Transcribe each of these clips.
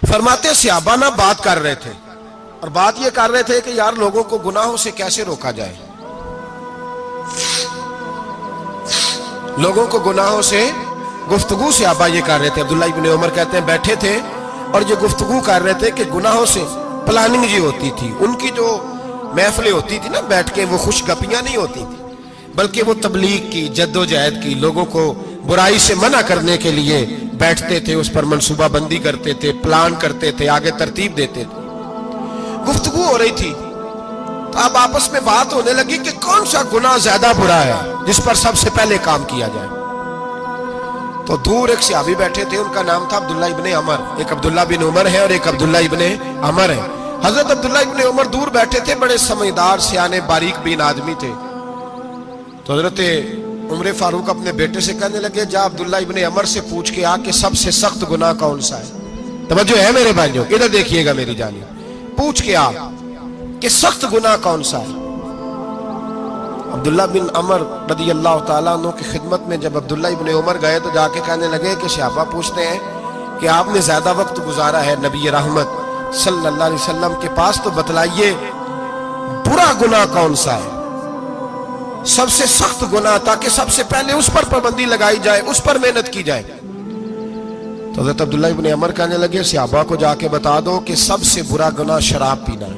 فرماتے صحابہ نہ بات کر رہے تھے، اور بات یہ کر رہے تھے کہ یار لوگوں کو گناہوں سے کیسے روکا جائے، لوگوں کو گناہوں سے گفتگو صحابہ یہ کر رہے تھے۔ عبداللہ ابن عمر کہتے ہیں بیٹھے تھے اور یہ گفتگو کر رہے تھے کہ گناہوں سے پلاننگ جی ہوتی تھی، ان کی جو محفلیں ہوتی تھی نا بیٹھ کے، وہ خوش گپیاں نہیں ہوتی تھی، بلکہ وہ تبلیغ کی، جد و جہد کی، لوگوں کو برائی سے منع کرنے کے لیے بیٹھتے تھے، اس پر منصوبہ بندی کرتے تھے، پلان کرتے تھے، آگے ترتیب دیتے تھے۔ گفتگو ہو رہی تھی تو اب آپس میں بات ہونے لگی کہ کون سا گناہ زیادہ برا ہے جس پر سب سے پہلے کام کیا جائے۔ تو دور ایک صحابی بیٹھے تھے، ان کا نام تھا عبداللہ ابن عمر، ایک عبداللہ بن عمر ہے اور ایک عبداللہ ابن عمر ہے۔ حضرت عبداللہ ابن عمر دور بیٹھے تھے، بڑے سمجھدار سیانے باریک بین آدمی تھے۔ تو حضرت عمر فاروق اپنے بیٹے سے کہنے لگے جا عبداللہ ابن عمر سے پوچھ کے آ کہ سب سے سخت گناہ کون سا ہے۔ توجہ ہے میرے بھائیوں، ادھر دیکھیے گا میری جانب، پوچھ کے آ کہ سخت گناہ کون سا ہے۔ عبداللہ بن عمر رضی اللہ تعالیٰ عنہ کی خدمت میں جب عبداللہ ابن عمر گئے تو جا کے کہنے لگے کہ صحابہ پوچھتے ہیں کہ آپ نے زیادہ وقت گزارا ہے نبی رحمت صلی اللہ علیہ وسلم کے پاس، تو بتلائیے برا گناہ کون سا ہے، سب سے سخت گناہ، تاکہ سب سے پہلے اس پر پابندی لگائی جائے، اس پر محنت کی جائے۔ تو حضرت عبداللہ ابن عمر کہنے لگے صحابہ کو جا کے بتا دو کہ سب سے برا گناہ شراب پینا ہے،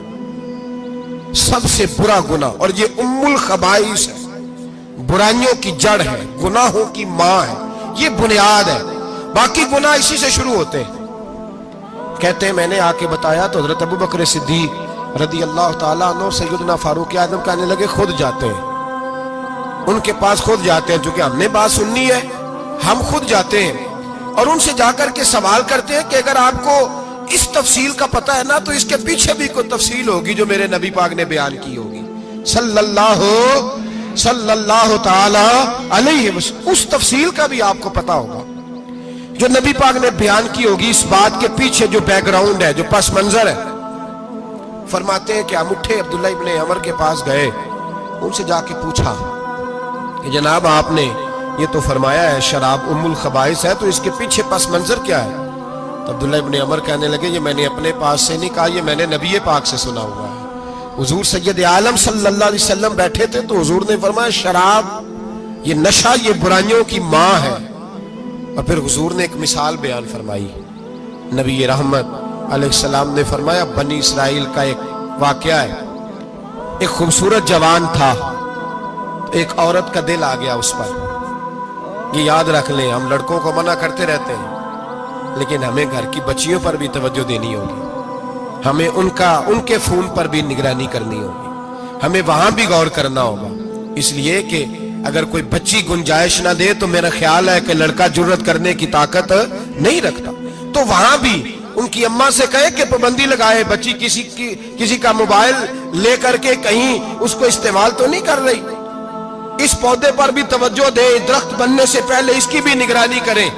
سب سے برا گناہ، اور یہ ام الخبائث ہے، برائیوں کی جڑ ہے، گناہوں کی ماں ہے، یہ بنیاد ہے، باقی گناہ اسی سے شروع ہوتے ہیں۔ کہتے ہیں میں نے آ کے بتایا تو حضرت ابو بکر صدیق رضی اللہ تعالیٰ عنہ سیدنا فاروق اعظم کہنے لگے خود جاتے ہیں، ان کے پاس خود جاتے ہیں، چونکہ ہم نے بات سننی ہے ہم خود جاتے ہیں اور ان سے جا کر کے سوال کرتے ہیں کہ اگر آپ کو اس تفصیل کا پتہ ہے نا تو اس کے پیچھے بھی کوئی تفصیل ہوگی جو میرے نبی پاک نے بیان کی ہوگی صلی اللہ تعالی علیہ وسلم، اس تفصیل کا بھی آپ کو پتہ ہوگا جو نبی پاک نے بیان کی ہوگی، اس بات کے پیچھے جو بیک گراؤنڈ ہے، جو پس منظر ہے۔ فرماتے ہیں کہ ہم اٹھے، عبداللہ ابن عمر کے پاس گئے، ان سے جا کے پوچھا کہ جناب آپ نے یہ تو فرمایا ہے شراب ام الخبائث ہے، تو اس کے پیچھے پس منظر کیا ہے؟ تو عبداللہ ابن عمر کہنے لگے یہ میں نے اپنے پاس سے نہیں کہا، یہ میں نے نبی پاک سے سنا ہوا ہے۔ حضور سید عالم صلی اللہ علیہ وسلم بیٹھے تھے تو حضور نے فرمایا شراب، یہ نشہ، یہ برائیوں کی ماں ہے۔ اور پھر حضور نے ایک مثال بیان فرمائی، نبی رحمت علیہ السلام نے فرمایا بنی اسرائیل کا ایک واقعہ ہے، ایک خوبصورت جوان تھا، ایک عورت کا دل آ گیا اس پر۔ یہ یاد رکھ لیں، ہم لڑکوں کو منع کرتے رہتے ہیں لیکن ہمیں گھر کی بچیوں پر بھی توجہ دینی ہوگی، ہمیں ان کے فون پر بھی نگرانی کرنی ہوگی، ہمیں وہاں بھی غور کرنا ہوگا، اس لیے کہ اگر کوئی بچی گنجائش نہ دے تو میرا خیال ہے کہ لڑکا جرت کرنے کی طاقت نہیں رکھتا، تو وہاں بھی ان کی اماں سے کہے کہ پابندی لگائے، بچی کسی کا موبائل لے کر کے کہیں اس کو استعمال تو نہیں کر رہی، اس پودے پر بھی توجہ دے، درخت بننے سے پہلے اس کی بھی نگرانی کریں،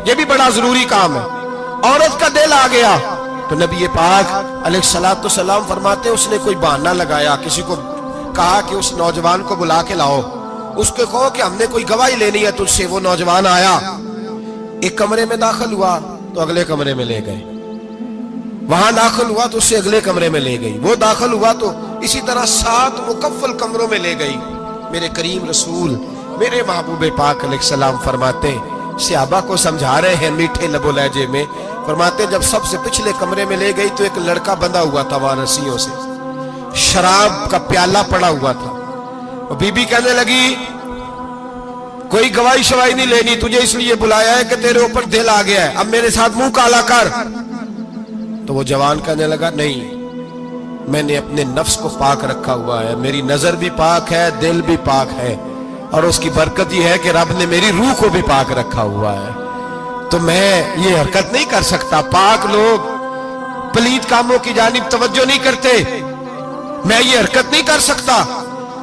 یہ بھی بڑا ضروری کام ہے۔ عورت کا دل آ گیا تو نبی پاک علیہ السلام فرماتے اس نے کوئی بہانہ لگایا، کسی کو کہا کہ اس نوجوان کو بلا کے لاؤ، اس کو کہو کہ ہم نے کوئی گواہی لینی ہے تجھ سے۔ وہ نوجوان آیا، ایک کمرے میں داخل ہوا تو اگلے کمرے میں لے گئے، وہاں داخل ہوا تو اس سے اگلے کمرے میں لے گئی، وہ داخل ہوا تو اسی طرح 7 مکفل کمروں میں لے گئی۔ میرے کریم رسول میرے محبوب پاک علیہ السلام فرماتے صحابہ کو سمجھا رہے ہیں میٹھے لب و لہجے میں، فرماتے جب سب سے پچھلے کمرے میں لے گئی تو ایک لڑکا بندھا ہوا تھا وہاں رسیوں سے، شراب کا پیالہ پڑا ہوا تھا، اور بی بی کہنے لگی کوئی گواہی شواہی نہیں لینی، تجھے اس لیے بلایا ہے کہ تیرے اوپر دل آ گیا ہے، اب میرے ساتھ منہ کالا کر۔ تو وہ جوان کہنے لگا نہیں، میں نے اپنے نفس کو پاک رکھا ہوا ہے، میری نظر بھی پاک ہے، دل بھی پاک ہے، اور اس کی برکت یہ ہے کہ رب نے میری روح کو بھی پاک رکھا ہوا ہے، تو میں یہ حرکت نہیں کر سکتا۔ پاک لوگ پلید کاموں کی جانب توجہ نہیں کرتے، میں یہ حرکت نہیں کر سکتا۔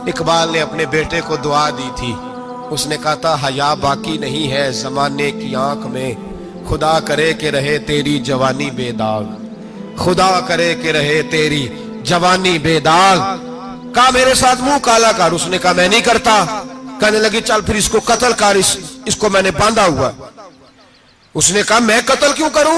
اقبال نے اپنے بیٹے کو دعا دی تھی، اس نے کہا تھا حیا باقی نہیں ہے زمانے کی آنکھ میں، خدا کرے کہ رہے تیری جوانی بے داغ، خدا کرے کہ رہے تیری جوانی بے داغ۔ کہا میرے ساتھ منہ کالا کر، اس نے کہا میں نہیں کرتا۔ کہنے لگی چل پھر اس کو قتل کر، اس کو میں نے باندھا ہوا۔ اس نے کہا میں قتل کیوں کروں،